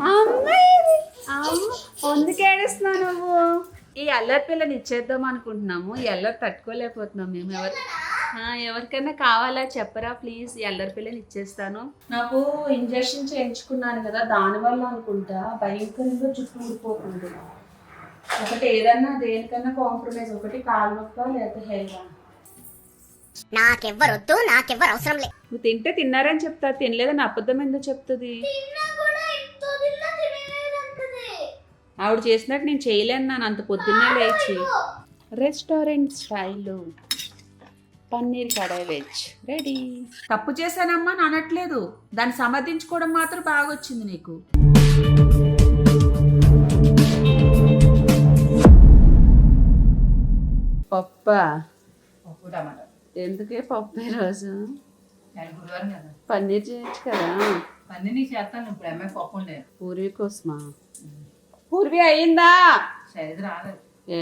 అమ్మాయి ఎందుకు ఏడుస్తున్నావు నువ్వు? ఈ అల్లరి పిల్లని ఇచ్చేద్దాం అనుకుంటున్నాము. ఈ అల్లరి తట్టుకోలేకపోతున్నాం మేము. ఎవరికైనా కావాలా చెప్పరా ప్లీజ్? ఈ అల్లరి పిల్లని ఇచ్చేస్తాను. నాకు ఇంజెక్షన్ చేయించుకున్నాను కదా, దానివల్ల అనుకుంటా భయంకరంగా జుట్టు ఊడిపోతుంది. ఒకటి ఏదన్నా దేనికన్నా కాంప్రమైజ్, ఒకటి కాలు నొప్ప లేకపోతే హెయిర్. నాకెవ్వరొద్దు, నాకెవ్వరు అవసరం లేదు. నువ్వు తింటే తిన్నారని చెప్తా, తినలేదని అబద్ధం ఎందుకు చెప్తుంది? ఆవిడ చేసినట్టు నేను చేయలేను. నాన్న అంత పొద్దున్నే లేచి. రెస్టారెంట్ స్టైల్ పన్నీర్ కడాయి వెజ్ రెడీ. తప్పు చేశానమ్మా అని అనట్లేదు, దాన్ని సమర్థించుకోవడం మాత్రం బాగా వచ్చింది నీకు. పప్పా? పప్పు టమాటా. ఎందుకే పప్పు ఈరోజు? గురువారం కదా, పన్నీర్ చేయొచ్చు కదా. పన్నీర్ నీకు చేస్తాను. ఇప్పుడు అమ్మాయి పప్పు ఉండే. పూర్వీ కోసమా? పూర్వీ అయ్యిందా? సైజు రాలేదు. ఏ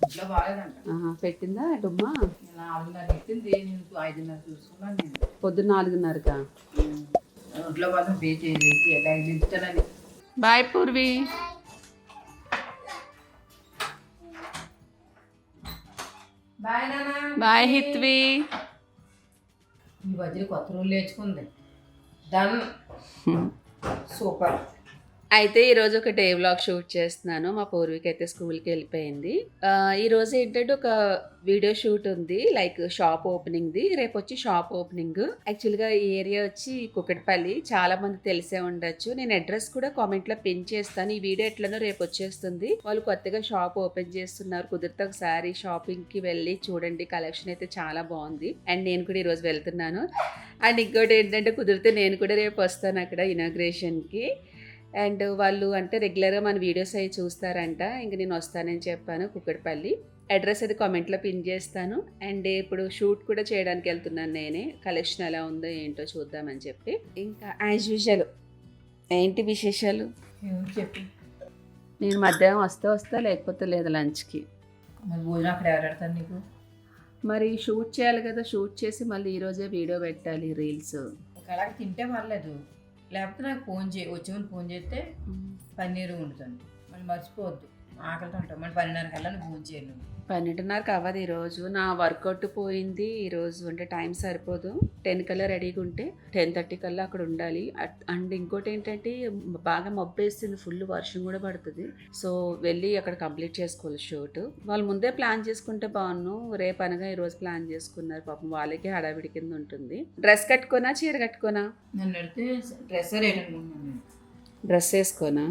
ఇంట్లో బాగాలేదంట. పెట్టిందా అటుమ్మా? 4:30 పెట్టింది. నేను 5:30 చూసుకున్నాను. నేను పొద్దున్న 4:30కా? ఇంట్లో కోసం పే చేసి ఎలా ఇస్తానని. బాయ్ పూర్వీ. బాయ్ నాన్న. బాయ్ హిత్వి. ఈ మధ్య కొత్త రూల్ నేర్చుకుంది. డన్. సూపర్. అయితే ఈరోజు ఒక డే వ్లాగ్ షూట్ చేస్తున్నాను. మా పూర్వీకి అయితే స్కూల్కి వెళ్ళిపోయింది. ఈరోజు ఏంటంటే ఒక వీడియో షూట్ ఉంది, లైక్ షాప్ ఓపెనింగ్ది. రేపు వచ్చి షాప్ ఓపెనింగ్. యాక్చువల్గా ఈ ఏరియా వచ్చి కుకట్పల్లి, చాలా మంది తెలిసే ఉండొచ్చు. నేను అడ్రస్ కూడా కామెంట్లో పిన్ చేస్తాను. ఈ వీడియో ఎట్లనో రేపు వచ్చేస్తుంది. వాళ్ళు కొత్తగా షాప్ ఓపెన్ చేస్తున్నారు. కుదిరితే ఒకసారి షాపింగ్కి వెళ్ళి చూడండి. కలెక్షన్ అయితే చాలా బాగుంది. అండ్ నేను కూడా ఈరోజు వెళ్తున్నాను. అండ్ ఇంకోటి ఏంటంటే కుదిరితే నేను కూడా రేపు వస్తాను అక్కడ ఇనాగ్రేషన్కి. అండ్ వాళ్ళు అంటే రెగ్యులర్గా మన వీడియోస్ అవి చూస్తారంట. ఇంక నేను వస్తానని చెప్పాను కుక్కడపల్లి. అడ్రస్ అది కామెంట్లో పిన్ చేస్తాను. అండ్ ఇప్పుడు షూట్ కూడా చేయడానికి వెళ్తున్నాను నేనే. కలెక్షన్ ఎలా ఉందో ఏంటో చూద్దామని చెప్పి. ఇంకా యాజ్ యూజువల్ ఏంటి విశేషాలు చెప్పి. నేను మధ్యాహ్నం వస్తా లేకపోతే లేదు లంచ్కి. మరి భోజనం అక్కడ ఎవరు పెడతారు నీకు? మరి షూట్ చేయాలి కదా, షూట్ చేసి మళ్ళీ ఈరోజే వీడియో పెట్టాలి రీల్స్. అలాగ తింటే పర్లేదు, లేకపోతే నాకు ఫోన్ వచ్చేమని ఫోన్ చేస్తే పన్నీరు వండుతాను. మళ్ళీ మర్చిపోవద్దు, ఆకలితో ఉంటాం. మళ్ళీ 12:30 కల్లా నువ్వు ఫోన్ చేయను. 12:30 అవ్వదు ఈరోజు. నా వర్కౌట్ పోయింది ఈరోజు. అంటే టైం సరిపోదు. 10 కల్లా రెడీగా ఉంటే 10:30 కల్లా అక్కడ ఉండాలి. అండ్ ఇంకోటి ఏంటంటే బాగా మబ్బేస్తుంది, ఫుల్ వర్షం కూడా పడుతుంది. సో వెళ్ళి అక్కడ కంప్లీట్ చేసుకోవాలి షూట్. వాళ్ళు ముందే ప్లాన్ చేసుకుంటే బాగున్నాను. రేపు అనగా ఈరోజు ప్లాన్ చేసుకున్నారు. పాపం వాళ్ళకి హడావిడి కింద ఉంటుంది. డ్రెస్ కట్టుకోనా చీర కట్టుకోనా? నన్ను అడిగితే డ్రెస్ రేట్ అనుకుంటున్నాను. డ్రెస్ వేసుకోనా?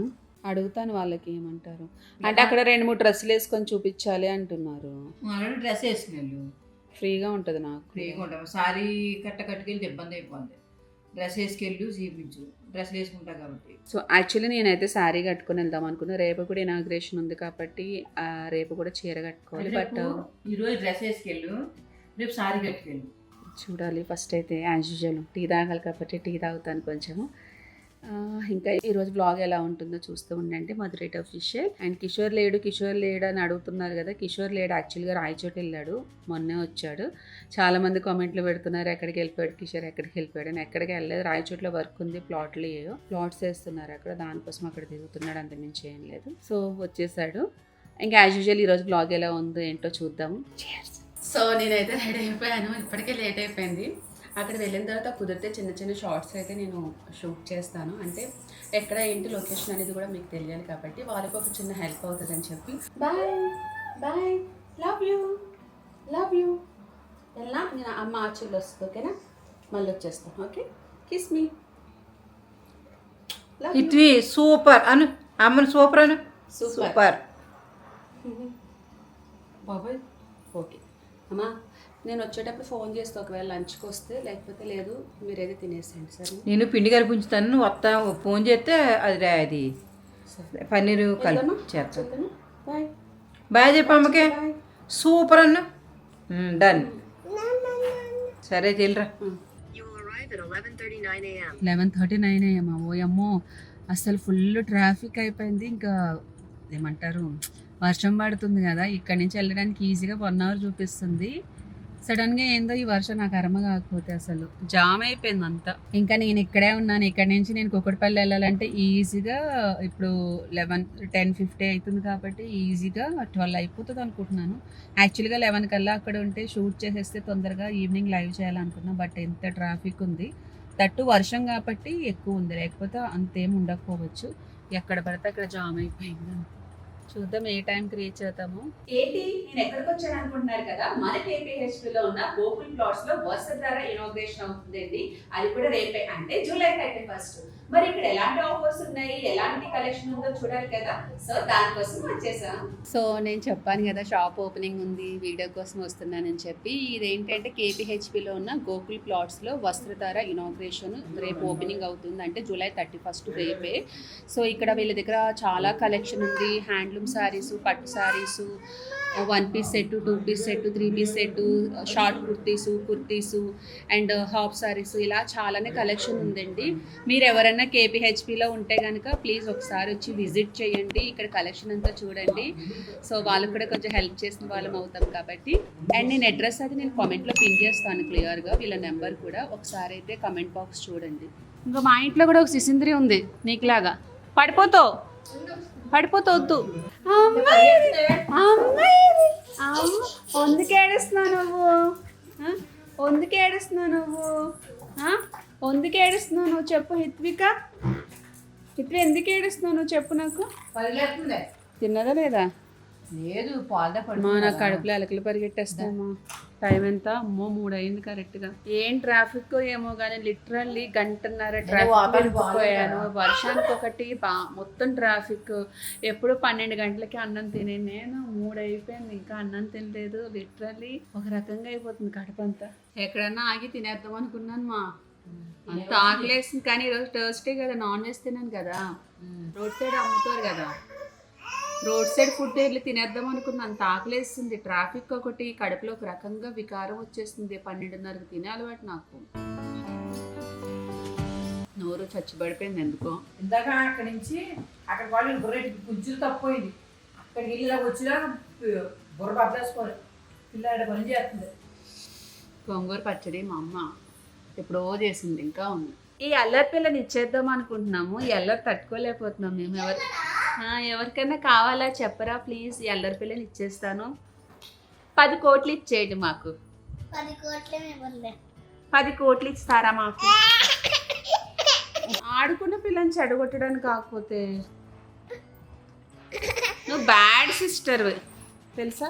అడుగుతాను వాళ్ళకి ఏమంటారు. అంటే అక్కడ 2-3 డ్రెస్సులు వేసుకొని చూపించాలి అంటున్నారు. ఆల్రెడీ డ్రెస్ వేసుకున్నాను, ఫ్రీగా ఉంటుంది నాకు. ఫ్రీగా ఉంటాం. సారీ కట్టుకెళ్ళి ఇబ్బంది అయిపోతుంది. డ్రెస్ వేసుకెళ్ళు చూపించు, డ్రెస్లు వేసుకుంటా కాబట్టి. సో యాక్చువల్లీ నేనైతే శారీ కట్టుకొని వెళ్దాం అనుకున్నా. రేపు కూడా ఇనాగ్రేషన్ ఉంది కాబట్టి రేపు కూడా చీర కట్టుకోవాలి. బట్ ఈరోజు డ్రెస్ వేసుకెళ్ళు, రేపు సారీ కట్టుకెళ్ళు. చూడాలి. ఫస్ట్ అయితే యాజ్ యూజువల్ టీ తాగాలి కాబట్టి టీ తాగుతాను కొంచెము. ఇంకా ఈరోజు బ్లాగ్ ఎలా ఉంటుందో చూస్తూ ఉండండి. మధురైట్ అఫీషియల్. అండ్ కిషోర్ లేడు అని అడుగుతున్నారు కదా. కిషోర్ లేడు, యాక్చువల్గా రాయచోట వెళ్ళాడు, మొన్నే వచ్చాడు. చాలామంది కామెంట్లు పెడుతున్నారు ఎక్కడికి వెళ్ళిపోయాడు కిషోర్, ఎక్కడికి వెళ్ళిపోయాడు అని. ఎక్కడికి వెళ్ళలేదు, రాయచోట్లో వర్క్ ఉంది, ప్లాట్స్ వేస్తున్నారు అక్కడ, దానికోసం అక్కడ తిరుగుతున్నాడు, అంతమించి ఏం లేదు. సో వచ్చేసాడు. ఇంకా యాజ్ యూజువల్ ఈరోజు బ్లాగ్ ఎలా ఉందో ఏంటో చూద్దాము. సో నేనైతే రెడీ అయిపోయాను. ఇప్పటికే లేట్ అయిపోయింది. అక్కడ వెళ్ళిన తర్వాత కుదిరితే చిన్న చిన్న షార్ట్స్ అయితే నేను షూట్ చేస్తాను. అంటే ఎక్కడ ఏంటి లొకేషన్ అనేది కూడా మీకు తెలియాలి కాబట్టి వాళ్ళకి ఒక చిన్న హెల్ప్ అవుతుందని చెప్పి. బాయ్ లవ్ యూ ఎలా నేను అమ్మ ఆచూలు వస్తుంది, ఓకేనా? మళ్ళీ వచ్చేస్తాను, ఓకే? Kiss me. ఇట్వి సూపర్ అను, అమ్మను సూపర్ అను. సూపర్ బాబాయ్. ఓకే అమ్మా, నేను వచ్చేటప్పుడు ఫోన్ చేస్తే ఒకవేళ లంచ్కి వస్తే, లేకపోతే లేదు మీరైతే తినేసేయండి సరే. నేను పిండి కలిపి ఉంచుతాను, నువ్వు వస్తా ఫోన్ చేస్తే అది పన్నీరు కలిపి చేస్తాను. బాయ్ బాయ్ చెప్పు అమ్మకే. సూపర్ అన్న. డన్. సరే చెల్లిరా. 11:39 AM. ఓయమ్మో, అసలు ఫుల్ ట్రాఫిక్ అయిపోయింది. ఇంకా ఏమంటారు, వర్షం పడుతుంది కదా, ఇక్కడి నుంచి వెళ్ళడానికి ఈజీగా 1 hour చూపిస్తుంది. సడన్గా ఏందో ఈ వర్షం నాకు అరమ కాకపోతే అసలు జామ్ అయిపోయింది అంతా. ఇంకా నేను ఇక్కడే ఉన్నాను. ఇక్కడ నుంచి నేను కుక్కడపల్లి వెళ్ళాలంటే ఈజీగా ఇప్పుడు 10:50 అవుతుంది కాబట్టి ఈజీగా 12 అయిపోతుంది అనుకుంటున్నాను. యాక్చువల్గా 11 కల్లా అక్కడ ఉంటే షూట్ చేసేస్తే తొందరగా ఈవినింగ్ లైవ్ చేయాలనుకున్నా. బట్ ఎంత ట్రాఫిక్ ఉంది, తట్టు వర్షం కాబట్టి ఎక్కువ ఉంది, లేకపోతే అంతేం ఉండకపోవచ్చు. ఎక్కడ పడితే అక్కడ జామ్ అయిపోయింది. చూద్దాం ఏ టైంకి రీచ్ అవుతాము. ఏంటి నేను ఎక్కడికి వచ్చాను అనుకుంటున్నారు కదా, మన KPHPలో ఉన్న గోకుల్ ప్లాట్స్ లో వసుధార ఇనాగ్రేషన్ అవుతుందండి. అది కూడా రేపే, అంటే జూలై 31. మరి ఇక్కడ ఎలాంటి ఆఫర్స్ ఉన్నాయి, ఎలాంటి కలెక్షన్ ఉందో చూడాలి కదా. సో దానికోసం వచ్చేసాం. సో నేను చెప్పాను కదా షాప్ ఓపెనింగ్ ఉంది, వీడియో కోసం వస్తున్నానని చెప్పి. ఇదేంటంటే KPHPలో ఉన్న గోకుల్ ప్లాట్స్లో వస్త్రధార ఇనాగ్రేషన్ రేపు ఓపెనింగ్ అవుతుంది, అంటే జూలై 31 రేపే. సో ఇక్కడ వీళ్ళ దగ్గర చాలా కలెక్షన్ ఉంది. హ్యాండ్లూమ్ శారీసు, పట్టు saris, 1 piece set, 2 piece set, 3 piece set, short kurtis and half saris, ఇలా చాలానే కలెక్షన్ ఉందండి. మీరు ఎవరైనా KPHPలో ఉంటే కనుక ప్లీజ్ ఒకసారి వచ్చి విజిట్ చేయండి, ఇక్కడ కలెక్షన్ అంతా చూడండి. సో వాళ్ళకు కూడా కొంచెం హెల్ప్ చేసిన వాళ్ళం అవుతాం కాబట్టి. అండ్ నేను అడ్రస్ అది నేను కామెంట్లో పిన్ చేస్తాను క్లియర్గా, వీళ్ళ నెంబర్ కూడా. ఒకసారి అయితే కామెంట్ బాక్స్ చూడండి. ఇంకా మా ఇంట్లో కూడా ఒక సిసింద్రి ఉంది నీకులాగా, పడిపోతవద్దు. ఎందుకు ఏడుస్తున్నావు చెప్పు హిత్విక, ఎందుకు ఏడుస్తున్నావు చెప్పు నాకు. తిన్నదా లేదా? లేదు, పాలదా నాకు కడుపులో ఎలకలు పరిగెట్టేస్తామా. టైం ఎంత? అమ్మో 3 అయింది కరెక్ట్గా. ఏం ట్రాఫిక్ ఏమో కానీ లిటరల్లీ 1.5 ట్రాఫిక్ పోయాను. వర్షానికి ఒకటి మొత్తం ట్రాఫిక్. ఎప్పుడు 12 గంటలకి అన్నం తినే నేను 3 అయిపోయింది, ఇంకా అన్నం తినలేదు. లిటరల్లీ ఒక రకంగా అయిపోతుంది కడుపంతా. ఎక్కడన్నా ఆగి తినేద్దాం అనుకున్నాను మా, అంత ఆకలేసింది. కానీ ఈరోజు థర్స్డే కదా, నాన్ వెజ్ తిన్నాను కదా, రోడ్ సైడ్ అమ్ముతారు కదా, రోడ్ సైడ్ ఫుడ్ వెళ్ళి తినేద్దాం అనుకున్న, అంత ఆకలేస్తుంది. ట్రాఫిక్ ఒకటి, కడుపులో ఒక రకంగా వికారం వచ్చేస్తుంది. 12:30కి తినే అలవాటు నాకు. నోరు చచ్చిపడిపోయింది ఎందుకో. ఇందాక అక్కడి నుంచి అక్కడ వాళ్ళు గుజ్జులు తప్పిపోయింది. అక్కడికి వెళ్ళి వచ్చినా బుర్ర బద్దలేసుకోవాలి, పిల్లాడ పని చేస్తుంది. గోంగూర పచ్చడి మా అమ్మ ఎప్పుడో చేసింది, ఇంకా ఉంది. ఈ అల్లరి పిల్లని ఇచ్చేద్దాం అనుకుంటున్నాము, ఈ అల్లరి తట్టుకోలేకపోతున్నాం మేము. ఎవరికైనా కావాలా చెప్పరా ప్లీజ్, ఈ అల్లరి పిల్లని ఇచ్చేస్తాను. 10 కోట్లు ఇచ్చేయండి మాకు. 10 కోట్లు ఇస్తారా మాకు? ఆడుకున్న పిల్లని చెడగొట్టడానికి కాకపోతే. నువ్వు బ్యాడ్ సిస్టర్ తెలుసా,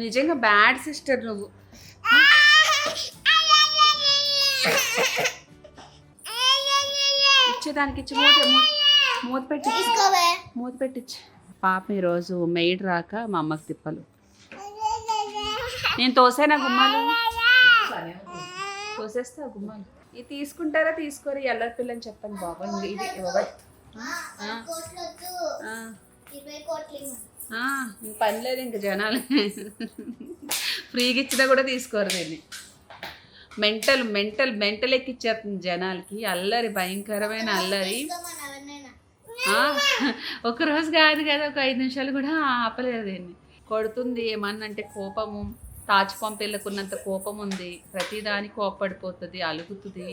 నిజంగా బ్యాడ్ సిస్టర్ నువ్వు. ఇచ్చేదానికి ఇచ్చి మూత పెట్టించి. పాప ఈరోజు మెయిడ్ రాక మా అమ్మకి తిప్పలు. నేను తోసేనా గుమ్మాలు? తోసేస్తా గుమ్మాలు. ఇది తీసుకుంటారా తీసుకోరు, ఎల్లరి పిల్లని చెప్పండి బాబా. ఇది పని లేదు ఇంక జనాలు. ఫ్రీగా ఇచ్చినా కూడా తీసుకోరు దీన్ని. మెంటల్ ఎక్కిచ్చేస్తుంది జనాలకి. అల్లరి, భయంకరమైన అల్లరి. ఒకరోజు కాదు కదా, ఒక 5 నిమిషాలు కూడా ఆపలేదు దీన్ని. కొడుతుంది ఏమన్నంటే కోపము. తాచిపంపిల్లకున్నంత కోపం ఉంది. ప్రతిదానికి కోపపడిపోతుంది, అలుగుతుంది,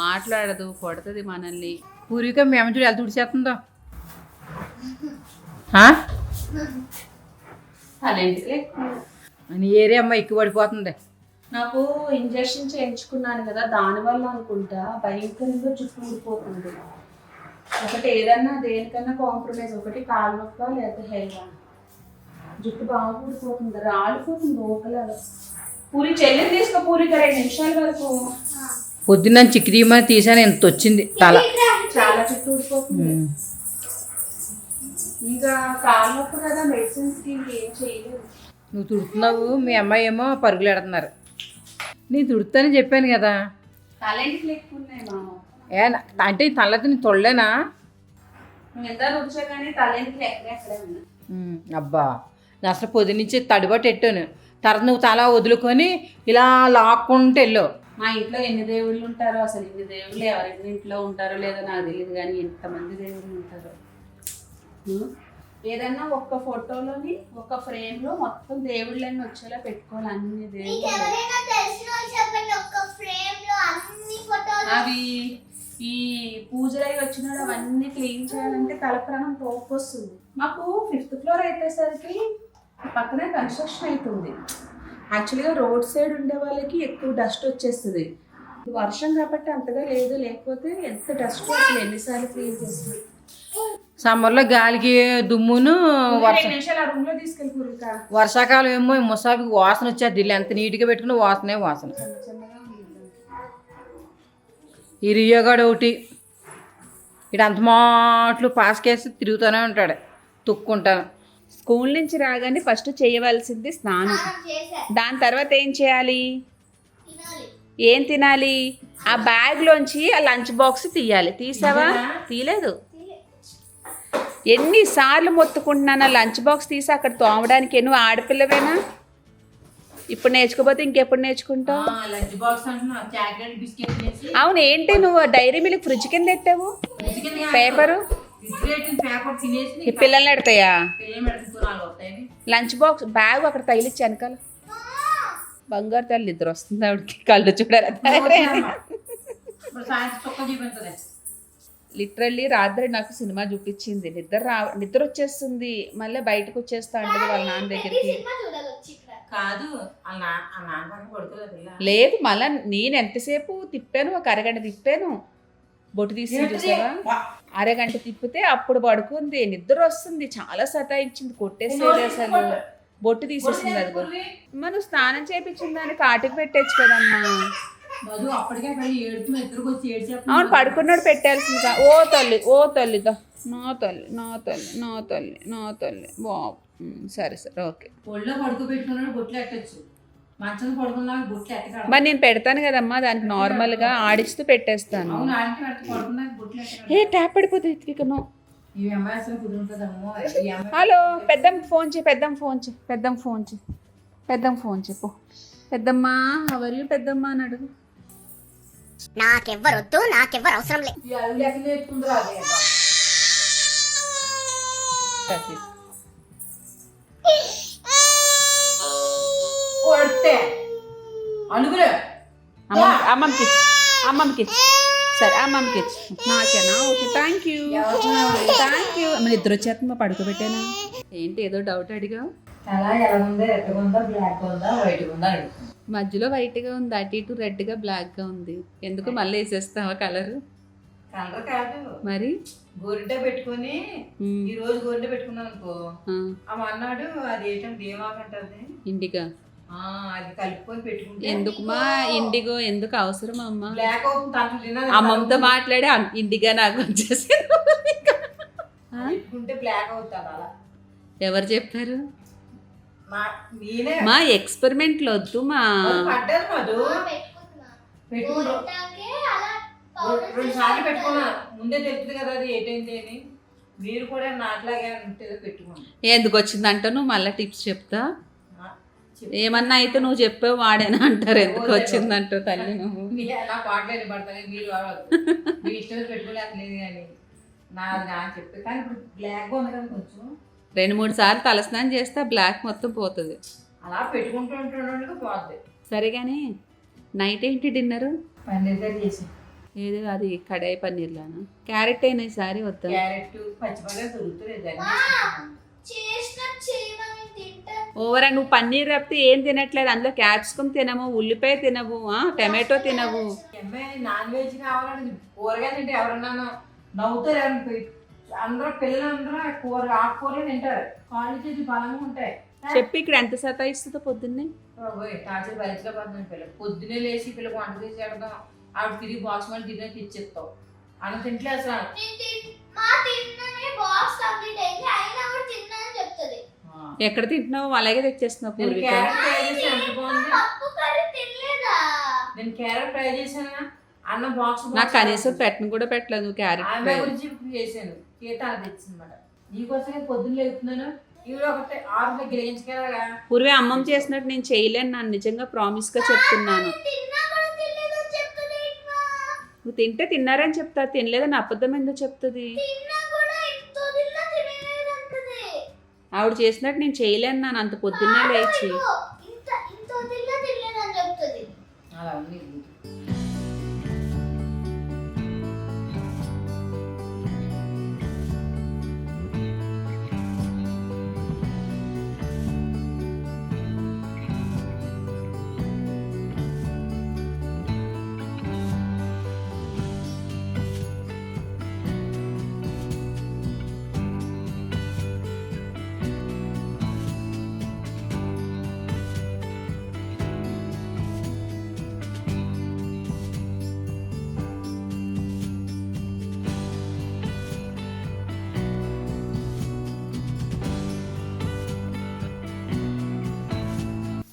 మాట్లాడదు, కొడుతుంది మనల్ని. పూర్విక మేము చూడు ఎలా తుడిచేస్తుందో. అని ఏరియా అమ్మ ఎక్కువ పడిపోతుంది. నాకు ఇంజెక్షన్ చేయించుకున్నాను కదా, దానివల్ల అనుకుంటా భయంకరంగా జుట్టు ఊడిపోతుంది. ఒకటి ఏదన్నా దేనికన్నా కాంప్రమైజ్, ఒకటి కాలు నొప్ప లేకపోతే హెయిర్, జుట్టు బాగా ఊడిపోతుంది, రాలిపోతుంది లోకలాగా. పూరి చెల్లిని తీసుకో పూరిక 2 నిమిషాల వరకు. పొద్దున్న చిక్కిదీమని తీసాను, ఎంత వచ్చింది తల, చాలా జుట్టు ఊడిపోతుంది. ఇంకా కాలు నొప్పి కదా, మెడిసిన్స్కి ఏం చేయలేదు. నువ్వు తుడుతున్నావు, మీ అమ్మాయి ఏమో పరుగులు ఎడుతున్నారు. నేను తుడుతానని చెప్పాను కదా. తలెంటికి లేకున్నాయి మామ. అంటే తలతో నేను తొడలేనా? నువ్వు ఎంత రుచా కానీ తలెంటికి ఎక్కడే ఉన్నా. అబ్బా, నేను అసలు పొద్దునుంచి తడిబట్టి ఎట్టాను. తర్వాత నువ్వు తల వదులుకొని ఇలా లాక్కుంటూ వెళ్ళావు. మా ఇంట్లో ఎన్ని దేవుళ్ళు ఉంటారో, అసలు ఇన్ని దేవుళ్ళు ఎవరి ఇంట్లో ఉంటారో లేదో నాకు తెలియదు, కానీ ఎంతమంది దేవుళ్ళు ఉంటారో. ఏదన్నా ఒక్క ఫోటోలోని ఒక ఫ్రేమ్ లో మొత్తం దేవుళ్ళని వచ్చేలా పెట్టుకోవాలి అన్ని దేవుళ్ళు. అవి ఈ పూజలు అవి వచ్చినాడు అవన్నీ క్లీన్ చేయాలంటే తలప్రాణం తోపొస్తుంది. మాకు 5th ఫ్లోర్ అయిపోయేసరికి పక్కనే కన్స్ట్రక్షన్ అవుతుంది. యాక్చువల్గా రోడ్ సైడ్ ఉండే వాళ్ళకి ఎక్కువ డస్ట్ వచ్చేస్తుంది. వర్షం కాబట్టి అంతగా లేదు, లేకపోతే ఎంత డస్ట్ అసలు ఎన్నిసార్లు క్లీన్ చేస్తుంది. సమ్మర్లో గాలికి దుమ్మును నిమిషాలు ఆ రూమ్ లో తీసుకెళ్ళి వర్షాకాలం ఏమో ముసాబికి వాసన వచ్చేది. ఇల్లు ఎంత నీట్గా పెట్టుకుని వాసనే వాసన. ఈ రియోగాడు ఒకటి ఇటు అంత మాటలు పాసుకేసి తిరుగుతూనే ఉంటాడు, తొక్కుంటాను. స్కూల్ నుంచి రాగానే ఫస్ట్ చేయవలసింది స్నానం. దాని తర్వాత ఏం చేయాలి? ఏం తినాలి? ఆ బ్యాగ్లోంచి ఆ లంచ్ బాక్స్ తీయాలి. తీసావా? తీయలేదు. ఎన్నిసార్లు మొత్తుకుంటున్నాను లంచ్ బాక్స్ తీసి అక్కడ తోమడానికి. నువ్వు ఆడపిల్లవేనా? ఇప్పుడు నేర్చుకోపోతే ఇంకెప్పుడు నేర్చుకుంటావు? అవును, ఏంటి నువ్వు డైరీ మిల్క్ ఫ్రిడ్జ్ కింద పెట్టావు? పేపరు ఈ పిల్లల్ని పెడతాయా? లంచ్ బాక్స్ బ్యాగ్ అక్కడ తగిలిచ్చి వెనకాల. బంగారు తల్లి నిద్ర వస్తుంది ఆవిడకి, కళ్ళు చూడాలి. లిటరల్లీ రాత్రి నాకు సినిమా చూపించింది. నిద్ర వచ్చేస్తుంది, మళ్ళీ బయటకు వచ్చేస్తా అంటది వాళ్ళ నాన్న దగ్గరికి. లేదు, మళ్ళా నేను ఎంతసేపు తిప్పాను, ఒక అరగంట తిప్పాను. బొట్టు తీసి చూసావా? అరగంట తిప్పితే అప్పుడు పడుకుంది. నిద్ర వస్తుంది, చాలా సతాయించింది, కొట్టేసేది అసలు. బొట్టు తీసేసింది. అది మనం స్నానం చేయించిన దాన్ని కాటికి పెట్టచ్చు కదమ్మా. అవును, పడుకున్నాడు పెట్టాల్సిందిగా. ఓ తల్లి, ఓ తల్లిదా, నా తల్లి, నా తల్లి, నా తల్లి, నా తల్లి. బాబు సరే సరే, ఓకే. మరి నేను పెడతాను కదమ్మా, దానికి నార్మల్గా ఆడిస్తూ పెట్టేస్తాను. ఏ ట్యాప్ పడిపోతుంది ఇకను. హలో, పెద్దమ్మ ఫోన్ చేయి, పెద్దమ్మ ఫోన్ చేయి, పెద్దమ్మ ఫోన్ చేయి, పెద్దమ్మ ఫోన్ చెప్పు. పెద్దమ్మా ఎవరు? పెద్దమ్మ అని అడుగు. నాకెవ్వరొద్దు, నాకెవ్వరు అవసరం లేదు. అమ్మమ్మకి అమ్మమ్మకి సరే, అమ్మమ్మకి నాకేనా? Okay, thank you thank you. మన ఇద్దరు వచ్చేస్తుందా? పడుకోబెట్టానా ఏంటి? ఏదో డౌట్ అడిగావు. మధ్యలో వైట్గా ఉంది, అటు ఇటు రెడ్గా బ్లాక్గా ఉంది. ఎందుకు మళ్ళీ వేసేస్తావా కలర్? కలర్ కాదు మరి, గొరిట పెట్టుకుని ఈ రోజు గొరిట పెట్టుకున్నాను అనుకో, అన్నాడు అది ఏంటంటే ఏమాకంటది ఇండిగా. అది కలుపుకొని పెట్టుకుంటే ఎందుకు మా ఇండిగో ఎందుకు అవసరం అమ్మా? బ్లాక్ అవుతుంది. అమ్మమ్మతో మాట్లాడి ఇండిగా నాకు వచ్చేసి పెట్టుకుంటే బ్లాక్ అవుతుంది. అలా ఎవరు చెప్పారు? నేనే మా ఎక్స్పెరిమెంట్లు వద్దు మా. పడ్డాను మధు, పెట్టుకున్నా 2 సార్లు పెట్టుకున్నా. ముందే తెలుస్తుంది కదా అది ఏంటైంది అని. మీరు కూడా నాట్లాగే ఉంటే పెట్టుకోండి. ఎందుకు వచ్చిందంట నువ్వు మళ్ళీ టిప్స్ చెప్తా. ఏమన్నా అయితే నువ్వు చెప్పావు వాడేనా అంటారు. ఎందుకు వచ్చిందంటావు తల్లి నువ్వు. నాకు మాట్లాడి పడతాను, మీరు మీ ఇష్టం పెట్టుకోలేదు కానీ నా చెప్తే. కానీ ఇప్పుడు బ్లాక్గా ఉంది కదా, కొంచెం 2-3 సార్లు తలస్నానం చేస్తే బ్లాక్ మొత్తం పోతుంది. అలా పెట్టుకుంటూ ఉంటుండగా పోతుంది. సరే కానీ నైట్ ఏంటి డిన్నర్? పన్నీర్ కర్రీ చేసి. ఏది అది కడాయి పన్నీర్లానా? క్యారెట్ అయినా ఈసారి వద్దా? క్యారెట్ పచ్చిమిరపకాయ దొరుకుతుంది. ఓవరా నువ్వు పన్నీర్ తప్పితే ఏం తినట్లేదు. అందులో క్యాప్సికమ్ తినవు, ఉల్లిపాయ తినవు, టమాటో తినవు. నాన్ వెజ్ కావాలని కూరగాయలు తింటే ఎవరన్నా నవ్వుతారు. అందరూ పిల్లలందరూ ఆకుకూరలు తింటారు. కాళ్ళు చేతులు బలంగా ఉంటాయి. చెప్పి ఇక్కడ ఎంత సతాయిస్తుందో పొద్దున్నే. టార్చర్ భరించలేకపోతున్నాను. పిల్లలు పొద్దున్నే లేచి పిల్లలు వంట చేసి పెడదాం, ఆవిడ తిరిగి బాక్స్ మళ్ళీ తినే తెచ్చిస్తావు. అన్న తింటలే అసలు. ఎక్కడ తింటున్నావు? అలాగే తెచ్చేస్తున్నావు. నేను క్యారెట్ ఫ్రై చేశాను, అన్న బాక్స్ నాకు కనీసం పెట్టను కూడా పెట్టలేదు. నువ్వు క్యారెట్ ఆమె గురించి చేశాను, కేట అది తెచ్చిందన్నమాట. నీకోసమే పొద్దున్న లేపుతున్నాను. ఇవి ఒకటి 6 గ్రహించగలగా. పూర్వే అమ్మమ్మ చేసినట్టు నేను చేయలేను. నన్ను నిజంగా ప్రామిస్ గా చెప్తున్నాను. నువ్వు తింటే తిన్నారని చెప్తా, తినలేదని అబద్ధం ఎందుకు చెప్తుంది? ఆవిడ చేసినట్టు నేను చేయలేను నాన్న, అంత పొద్దున్నే లేచి. అలా ఉంది.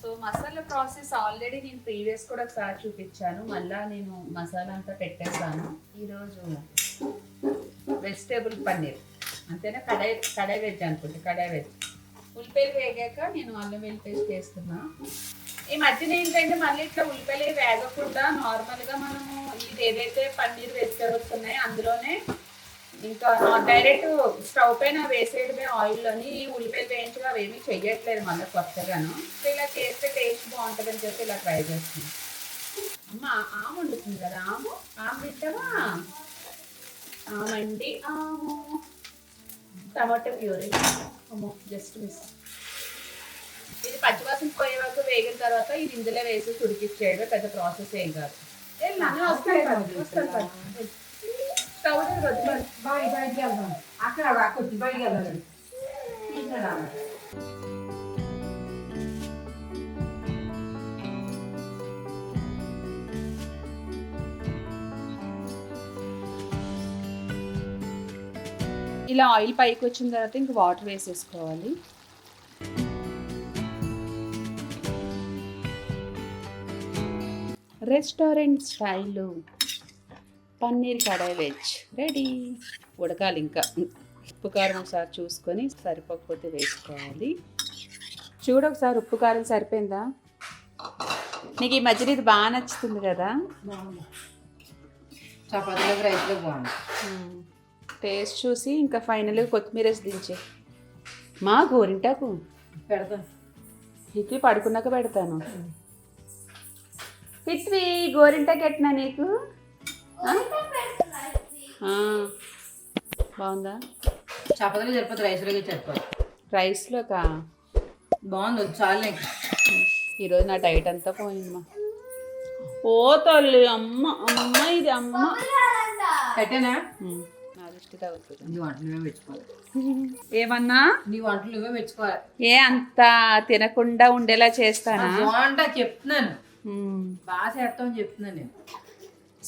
సో మసాలా ప్రాసెస్ ఆల్రెడీ నేను ప్రీవియస్ కూడా ఒకసారి చూపించాను. మళ్ళీ నేను మసాలా అంతా పెట్టేస్తాను. ఈరోజు వెజిటేబుల్ పన్నీర్ అంతేనా, కడాయి వెజ్ అనుకుంటే, కడాయి వెజ్. ఉల్లిపాయలు వేగాక నేను అల్లం వెల్లుల్లి పేస్ట్ వేస్తున్నా. ఈ మధ్యన ఏంటంటే మళ్ళీ ఇట్లా ఉల్లిపాయలు వేగకుండా నార్మల్గా మనము ఇది ఏదైతే పన్నీర్ వెజిటేబుల్స్ ఉన్నాయో అందులోనే ఇంకా డైరెక్ట్ స్టవ్ పైన వేసేయడమే ఆయిల్లోని. ఈ ఉల్లిపాయలు వేయించగా అవేమీ చెయ్యట్లేదు మళ్ళీ కొత్తగాను. ఇలా చేస్తే టేస్ట్ బాగుంటుందని చెప్పి ఇలా ట్రై చేస్తున్నాను. అమ్మ ఆము వండుతుంది కదా, ఆము తింటావా? ఆమండి ఆము. టమాటో ప్యూరీ అమ్మో జస్ట్ మిస్. ఇది పచ్చివాసన పోయే వరకు వేగిన తర్వాత ఇది ఇందులో వేసి ఉడికిచ్చేయడం పెద్ద ప్రాసెస్ ఏం కాదు. స్టవ్ దగ్గర బయటికి వెళ్దాం, అక్కడ వచ్చి బయటికి వెళ్దాం. ఇలా ఆయిల్ పైకి వచ్చిన తర్వాత ఇంక వాటర్ వేసేసుకోవాలి. రెస్టారెంట్ స్టైల్ పన్నీర్ కడాయి వెజ్ రెడీ. ఉడకాలి ఇంకా. ఉప్పు కారం ఒకసారి చూసుకొని సరిపోకపోతే వేసుకోవాలి. చూడు ఒకసారి ఉప్పు కారం సరిపోయిందా? నీకు ఈ మధ్యన ఇది బాగా నచ్చుతుంది కదా. చపాతీలో రైస్లో బాగుంది. టేస్ట్ చూసి ఇంకా ఫైనల్గా కొత్తిమీర వేసి దించే. మా గోరింటాకు పెడతాను. హిత్వి పడుకున్నాక పెడతాను. హిత్వి గోరింటాకు ఎట్నా నీకు? బాగుందా? చపాతీలో సరిపోతుంది, రైస్లోకి సరిపోతుంది. రైస్లోకా? బాగుంది చాలు. ఈరోజు నా డైట్ అంతా పోయిందమ్మా. ఓ తల్లి అమ్మ అమ్మ ఇది అమ్మ పెట్టేనా? నా దృష్టి తగ్గుతుంది. నీ వంటలు నువ్వే మెచ్చుకోవాలి. ఏమన్నా? నీ వంటలు నువ్వే మెచ్చుకోవాలి. ఏ అంత తినకుండా ఉండేలా చేస్తానా? బాగుంటా చెప్తున్నాను, బాగా చేస్తామని చెప్తున్నాను నేను.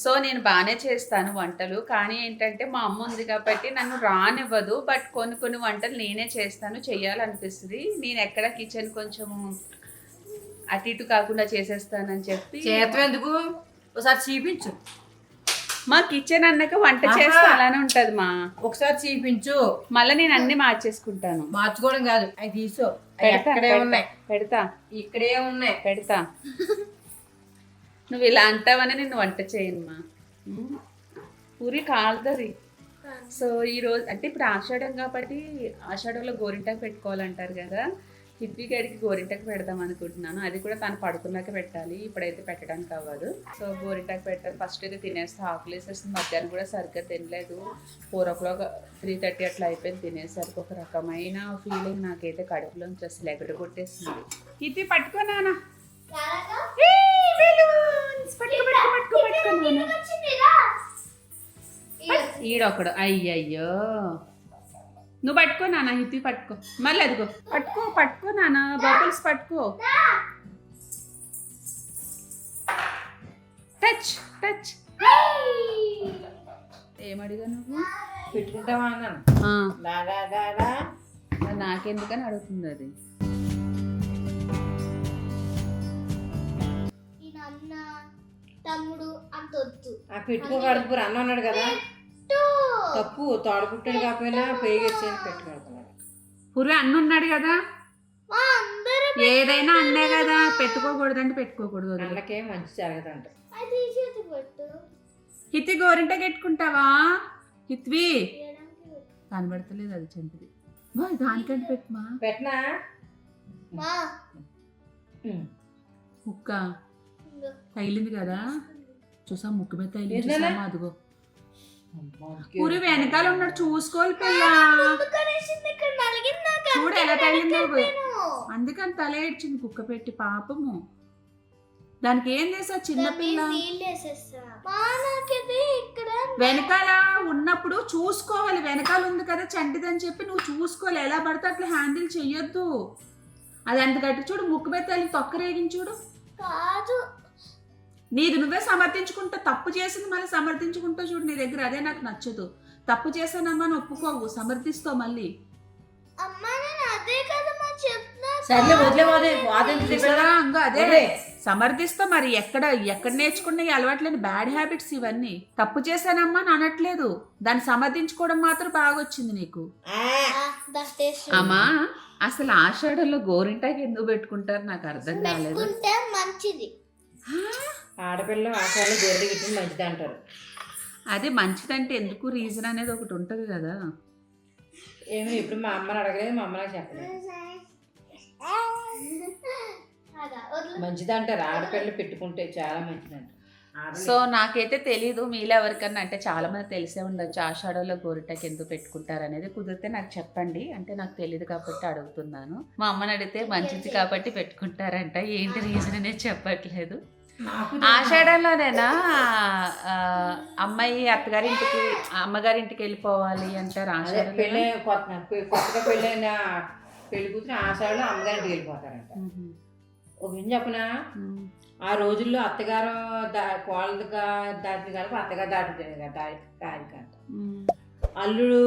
సో నేను బాగానే చేస్తాను వంటలు, కానీ ఏంటంటే మా అమ్మ ఉంది కాబట్టి నన్ను రానివ్వదు. బట్ కొన్ని వంటలు నేనే చేస్తాను, చెయ్యాలనిపిస్తుంది. నేను ఎక్కడ కిచెన్ కొంచెము అటు ఇటు కాకుండా చేసేస్తానని చెప్పి. చేతం ఎందుకు, ఒకసారి చూపించు. మా కిచెన్ అన్నాక వంట చేస్తా అలానే ఉంటది మా. ఒకసారి చూపించు, మళ్ళీ నేను అన్ని మార్చేసుకుంటాను. మార్చుకోవడం కాదు, అవి తీసో. ఇక్కడే ఉన్నాయి, పెడతా. ఇక్కడే ఉన్నాయి, పెడతా. నువ్వు ఇలా అంటావని నేను వంట చేయను మా. పూరి కాలుతుంది. సో ఈరోజు అంటే ఇప్పుడు ఆషాఢం కాబట్టి ఆషాఢంలో గోరింటాకు పెట్టుకోవాలంటారు కదా. హిత్వి గడికి గోరింటాకు పెడదాం అనుకుంటున్నాను. అది కూడా తను పడుకున్నాక పెట్టాలి, ఇప్పుడైతే పెట్టడానికి అవ్వదు. సో గోరింటాకు పెట్టాలి. ఫస్ట్ అయితే తినేస్తే ఆకులు వేసేస్తుంది. మధ్యాహ్నం కూడా సరిగ్గా తినలేదు. 4 o'clock 3:30 అట్లా అయిపోయింది. తినేసరికి ఒక రకమైన ఫీలింగ్ నాకైతే కడుపులోంచి అసలు ఎగడ కొట్టేస్తుంది. హిత్వి పట్టుకోనా? ఈడొకడు అయ్యయ్యో. నువ్వు పట్టుకో నాన్న, హిత్వి పట్టుకో. మళ్ళీ అదిగో పట్టుకో నాన్న, బబుల్స్ పట్టుకో. Touch touch. ఏమడిగా నువ్వు? పెట్టుకుంటావా అన్నాను. నాకెందుకని అడుగుతుంది అది. తమ్ముడు అంత వద్దు. పెట్టుకోకూడదు, అన్న ఉన్నాడు కదా. తప్పు, తాడుపుట్టాడు కాకపోయినా పేగేసేది పెట్టుకోడుతున్నాడు. పూర్వే అన్న ఉన్నాడు కదా, ఏదైనా అన్నే కదా. పెట్టుకోకూడదు అంటే పెట్టుకోకూడదు. అన్నకే మంచి జరగదంట. హిత్వి గోరింట పెట్టుకుంటావా? హిత్వి కనబడతలేదు, అది చెంపిది. దానికంటే పెట్టమా పెట్టనా ముక్క తగిలింది కదా చూసా ముక్కు మీద తగిలింది ఏంటలా? చూసామా అదిగో ఊరి వెనకాల ఉన్నాడు చూసుకోవాలి పిల్ల చూడు ఎలా తగిలిందో అందుకని తల ఏడ్చింది కుక్క పెట్టి పాపము దానికి ఏం చేసా చిన్నపిల్ల వెనకాల ఉన్నప్పుడు చూసుకోవాలి వెనకాల ఉంది కదా చంటిదని చెప్పి నువ్వు చూసుకోవాలి ఎలా పడితే అట్లా హ్యాండిల్ చెయ్యొద్దు అది అంత గట్టి చూడు ముక్కు మీద తల్లి తొక్క రేగించి చూడు కాదు నీది నువ్వే సమర్థించుకుంటా తప్పు చేసింది మళ్ళీ సమర్థించుకుంటావు చూడు నీ దగ్గర అదే నాకు నచ్చదు తప్పు చేశానమ్మా అని ఒప్పుకోవు సమర్థిస్తావు మళ్ళీ అమ్మా నేను అదే కదమ్మా చెప్తున్నా సర్లే వదిలే వాదంతి చూసారా? అంగో అదే సమర్థిస్తా మరి ఎక్కడ నేర్చుకున్న ఈ అలవాట్లేని బ్యాడ్ హ్యాబిట్స్ ఇవన్నీ తప్పు చేశానమ్మా అని అనట్లేదు దాన్ని సమర్థించుకోవడం మాత్రం బాగా వచ్చింది నీకు అమ్మా అసలు ఆషాఢంలో గోరింటాకి ఎందుకు పెట్టుకుంటారు నాకు అర్థం కాలేదు పెట్టుకుంటే మంచిది ఆడపిల్ల ఆశాలు గొర్రె గిట్టిన మంచిది అంటారు. అదే మంచిదంటే ఎందుకు రీజన్ అనేది ఒకటి ఉంటుంది కదా ఏమి ఇప్పుడు మా అమ్మని అడగలేదు మా అమ్మ నాకు చెప్పలేదు మంచిది అంటారు ఆడపిల్లలు పెట్టుకుంటే చాలా మంచిదంట. సో నాకైతే తెలీదు మీలో ఎవరికన్నా అంటే చాలా మంది తెలిసే ఉండొచ్చు ఆషాఢంలో గోరింటాకి ఎందుకు పెట్టుకుంటారు అనేది కుదిరితే నాకు చెప్పండి అంటే నాకు తెలియదు కాబట్టి అడుగుతున్నాను మా అమ్మని అడిగితే మంచిది కాబట్టి పెట్టుకుంటారంట ఏంటి రీజన్ అనేది చెప్పట్లేదు ఆషాఢంలోనేనా అమ్మాయి అత్తగారింటికి అమ్మగారింటికి వెళ్ళిపోవాలి అంటారు పెళ్ళి ఆషాఢంలో కొత్తగా పెళ్ళైన పెళ్లి కూతురు ఆశాలు అమ్మగారింటికి వెళ్ళిపోతారంట. ఒక విషయం చెప్పనా ఆ రోజుల్లో అత్తగారు కోళ్ళగా దాటిన కనుక అత్తగారు దాటుతుంది కాదు అల్లుడు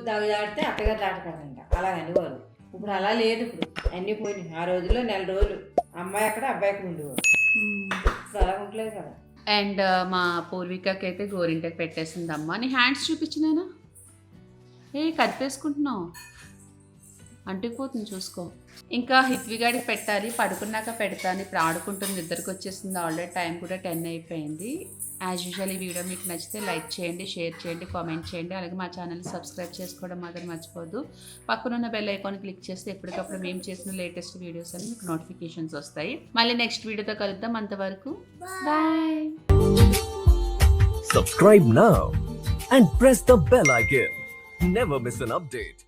దాటితే అత్తగారు దాటకదంట అలాగని వారు ఇప్పుడు అలా లేదు ఇప్పుడు అన్నీ పోయినాయి. ఆ రోజుల్లో నెల రోజులు అమ్మాయి అక్కడ అబ్బాయి అక్కడ ఉండేవారు ఇప్పుడు అలా ఉండలేదు కదా. అండ్ మా పూర్వికకి అయితే గోరింటకి పెట్టేసిందమ్మా నీ హ్యాండ్స్ చూపించినానా కదిపేసుకుంటున్నావు అంటుకుపోతుంది చూసుకో ఇంకా హిత్విగాడికి పెట్టాలి పడుకున్నాక పెడతాను ఇప్పుడు ఆడుకుంటుంది నిద్రకు వచ్చేసింది ఆల్రెడీ టైం కూడా 10 అయిపోయింది. యాజ్ యూజువల్ ఈ వీడియో మీకు నచ్చితే లైక్ చేయండి షేర్ చేయండి కామెంట్ చేయండి అలాగే మా ఛానల్ని సబ్స్క్రైబ్ చేసుకోవడం మాత్రం మర్చిపోద్దు పక్కనున్న బెల్ ఐకాన్ క్లిక్ చేస్తే ఎప్పటికప్పుడు మేము చేసిన లేటెస్ట్ వీడియోస్ అని మీకు నోటిఫికేషన్స్ వస్తాయి. మళ్ళీ నెక్స్ట్ వీడియోతో కలుద్దాం అంతవరకు bye. Subscribe now and press the bell icon. Never miss an update.